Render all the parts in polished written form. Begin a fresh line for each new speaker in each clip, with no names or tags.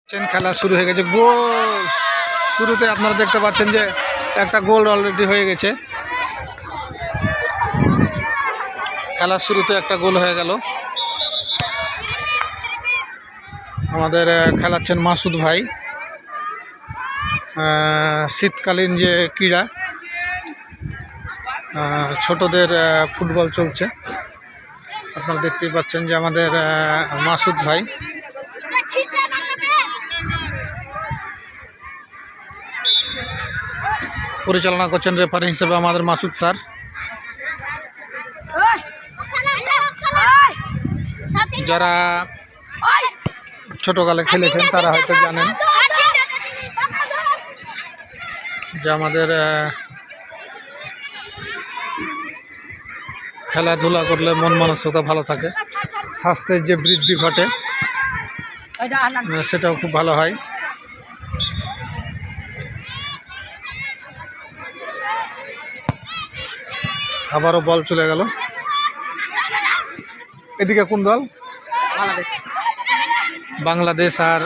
খেলা শুরু হয়ে গেছে। গোল শুরুতে আপনারা দেখতে পাচ্ছেন যে একটা গোল অলরেডি হয়ে গেছে। খেলার শুরুতে একটা গোল হয়ে গেল। আমাদের খেলাচ্ছেন মাসুদ ভাই। শীতকালীন যে ক্রীড়া, ছোটদের ফুটবল চলছে। আপনারা দেখতেই পাচ্ছেন যে আমাদের মাসুদ ভাই পরিচালনা করছেন। রেফারি হিসেবে আমাদের মাসুদ স্যার। যারা ছোটকালে খেলেছেন তারা হয়তো জানেন যে আমাদের খেলাধুলা করলে মন মানসিকতা ভালো থাকে, স্বাস্থ্যের যে বৃদ্ধি ঘটে সেটাও খুব ভালো হয়। আবারও বল চলে গেল। এদিকে কোন দল? বাংলাদেশ। আর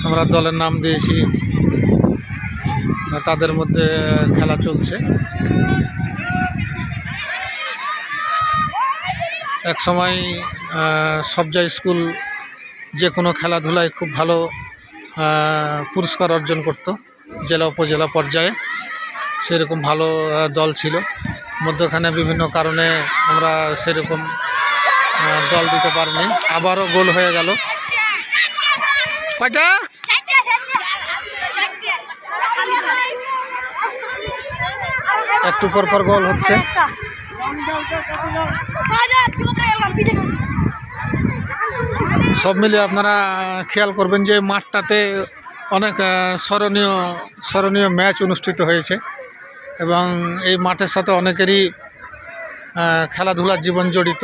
আমরা দলের নাম দিয়েছি, তাদের মধ্যে খেলা চলছে। এক সময় সবজা স্কুল যে কোনো খেলাধুলায় খুব ভালো পুরস্কার অর্জন করত, জেলা উপজেলা পর্যায়ে। সেরকম ভালো দল ছিল। মধ্যখানে বিভিন্ন কারণে আমরা সেরকম দল দিতে পারিনি। আবারও গোল হয়ে গেল। কয়টা? একটু পর পর গোল হচ্ছে। সব মিলিয়ে আপনারা খেয়াল করবেন যে মাঠটাতে অনেক স্মরণীয় ম্যাচ অনুষ্ঠিত হয়েছে এবং এই মাঠের সাথে অনেকেরই খেলাধুলার জীবন জড়িত।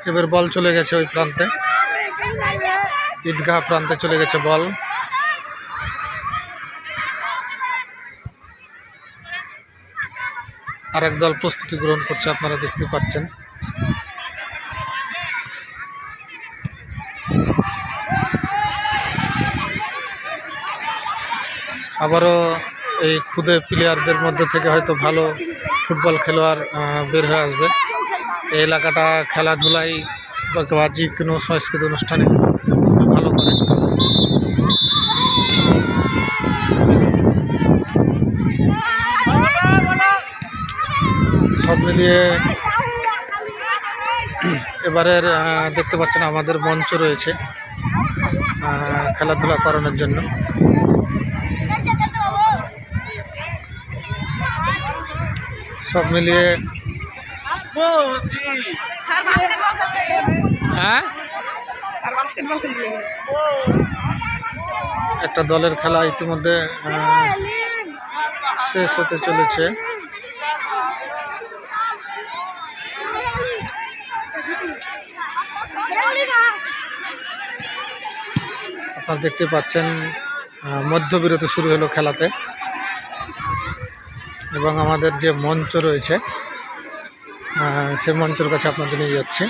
এবার বল চলে গেছে ওই প্রান্তে, ঈদগাহ প্রান্তে চলে গেছে বল। আরেক দল প্রস্তুতি গ্রহণ করছে, আপনারা দেখতে পাচ্ছেন। আবারও এই ক্ষুদে প্লেয়ারদের মধ্যে থেকে হয়তো ভালো ফুটবল খেলোয়াড় বের হয়ে আসবে। এই এলাকাটা খেলাধুলায় বা যে কোনো সংস্কৃতি অনুষ্ঠানে খুবই ভালো করে। সব মিলিয়ে এবারের দেখতে পাচ্ছেন আমাদের মঞ্চ রয়েছে খেলাধুলা করানোর জন্য। সব মিলিয়ে একটা দলের খেলা ইতিমধ্যে শেষ হতে চলেছে। আপনারা দেখতে পাচ্ছেন মধ্যবিরতি শুরু হলো খেলাতে এবং আমাদের যে মঞ্চ রয়েছে সে মঞ্চের কাছে আপনাদের নিয়ে যাচ্ছে।